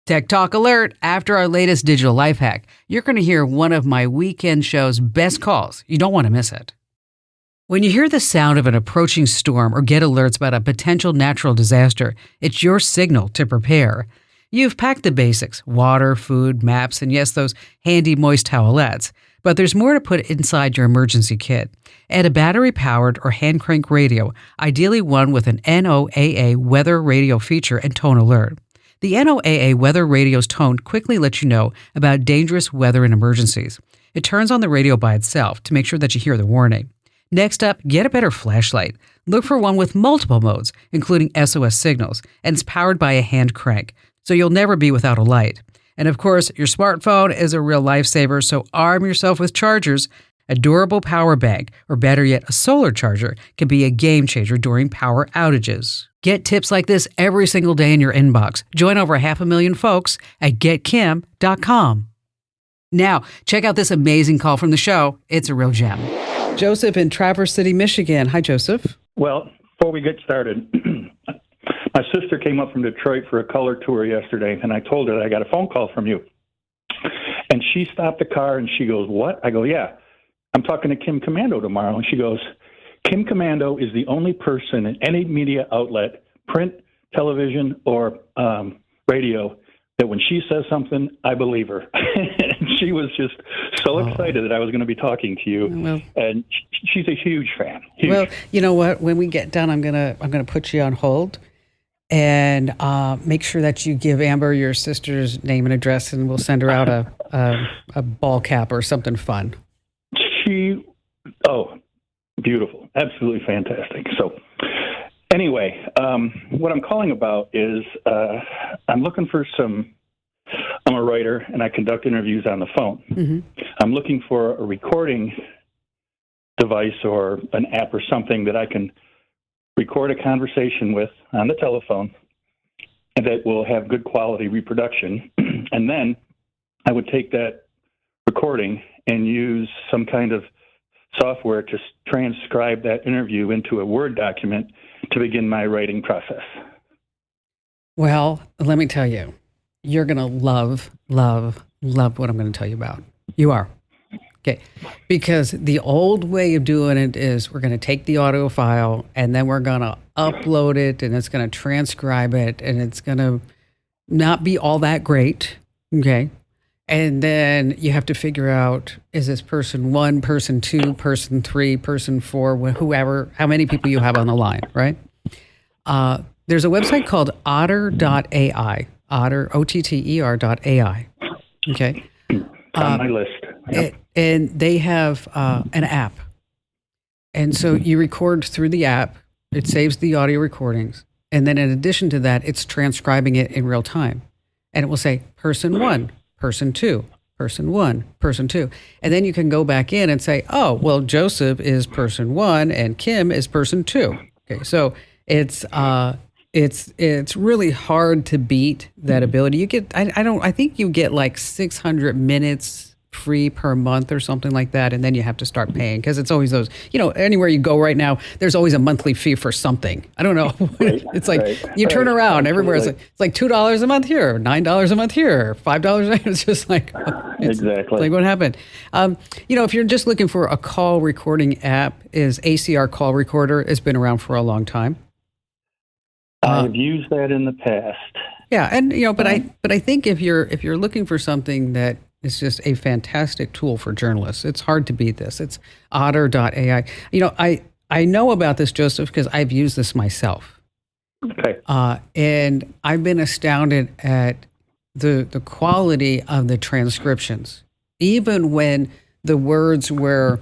Tech Talk Alert. After our latest digital life hack, you're going to hear one of my weekend show's best calls. You don't want to miss it. When you hear the sound of an approaching storm or get alerts about a potential natural disaster, it's your signal to prepare. You've packed the basics: water, food, maps, and yes, those handy moist towelettes. But there's more to put inside your emergency kit. Add a battery-powered or hand crank radio, ideally one with an NOAA weather radio feature and tone alert. The NOAA weather radio's tone quickly lets you know about dangerous weather and emergencies. It turns on the radio by itself to make sure that you hear the warning. Next up, get a better flashlight. Look for one with multiple modes, including SOS signals, and it's powered by a hand crank, so you'll never be without a light. And of course, your smartphone is a real lifesaver, so arm yourself with chargers. A durable power bank, or better yet, a solar charger, can be a game changer during power outages. Get tips like this every single day in your inbox. Join over 500,000 folks at getkim.com. Now, check out this amazing call from the show. It's a real gem. Joseph in Traverse City, Michigan. Hi, Joseph. Well, before we get started, my sister came up from Detroit for a color tour yesterday, and I told her that I got a phone call from you. And she stopped the car, and she goes, "What?" I go, "Yeah, I'm talking to Kim Komando tomorrow." And she goes, "Kim Komando is the only person in any media outlet, print, television, or radio, that when she says something, I believe her." And she was just so excited that I was going to be talking to you. Well, and she's a huge fan. Huge. Well, you know what? When we get done, I'm gonna put you on hold and make sure that you give Amber your sister's name and address, and we'll send her out a ball cap or something fun. Beautiful. Absolutely fantastic. So anyway, what I'm calling about is I'm looking for I'm a writer and I conduct interviews on the phone. Mm-hmm. I'm looking for a recording device or an app or something that I can record a conversation with on the telephone and that will have good quality reproduction. And then I would take that recording and use some kind of software to transcribe that interview into a Word document to begin my writing process. Well, let me tell you, you're going to love what I'm going to tell you about. You are. Okay. Because the old way of doing it is we're going to take the audio file and then we're going to upload it and it's going to transcribe it and it's going to not be all that great. Okay. And then you have to figure out, is this person 1, person 2, person 3, person 4, whoever, how many people you have on the line, right? There's a website called otter.ai, Otter, OTTER.ai. Okay. On my list. Yep. And they have an app. And so you record through the app, it saves the audio recordings. And then in addition to that, it's transcribing it in real time. And it will say person 1. Person 2, person 1, person 2. And then you can go back in and say, oh, well, Joseph is person 1 and Kim is person 2. Okay, so it's really hard to beat that ability. You get, I think you get like 600 minutes free per month or something like that. And then you have to start paying because it's always those, anywhere you go right now, there's always a monthly fee for something. I don't know. It's like you turn around everywhere. It's like $2 a month here, $9 a month here, $5. It's just like, exactly. Like what happened? If you're just looking for a call recording app, is ACR Call Recorder. Has been around for a long time. I've used that in the past. Yeah. And, but I think if you're looking for something that is just a fantastic tool for journalists, it's hard to beat this. It's otter.ai. I know about this, Joseph, because I've used this myself. Okay. And I've been astounded at the quality of the transcriptions. Even when the words were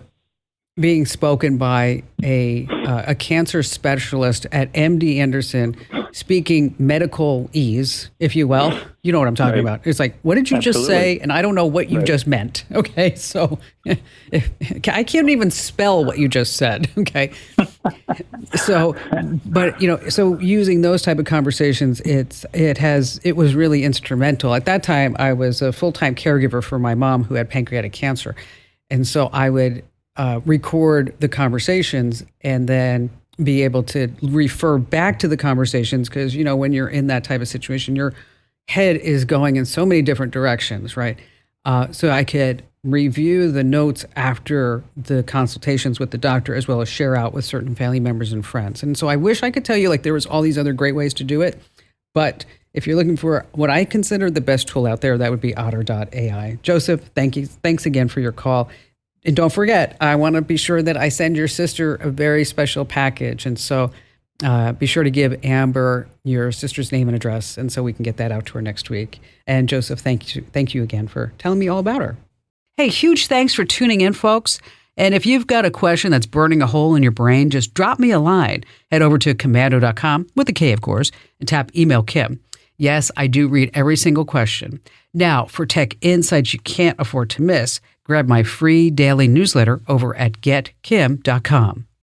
being spoken by a cancer specialist at MD Anderson, speaking medical ease, if you will. You know what I'm talking about. It's like, what did you just say? And I don't know what you just meant. Okay, so I can't even spell what you just said. Okay, so using those type of conversations, it was really instrumental. At that time, I was a full-time caregiver for my mom who had pancreatic cancer, and so I would record the conversations and then be able to refer back to the conversations because, when you're in that type of situation, head is going in so many different directions, right? So I could review the notes after the consultations with the doctor, as well as share out with certain family members and friends. And so I wish I could tell you like there was all these other great ways to do it, but if you're looking for what I consider the best tool out there, that would be Otter.ai. Joseph, thank you. Thanks again for your call. And don't forget, I want to be sure that I send your sister a very special package. And so be sure to give Amber your sister's name and address, and so we can get that out to her next week. And Joseph, thank you again for telling me all about her. Hey, huge thanks for tuning in, folks. And if you've got a question that's burning a hole in your brain, just drop me a line. Head over to komando.com, with a K, of course, and tap Email Kim. Yes, I do read every single question. Now, for tech insights you can't afford to miss, grab my free daily newsletter over at getkim.com.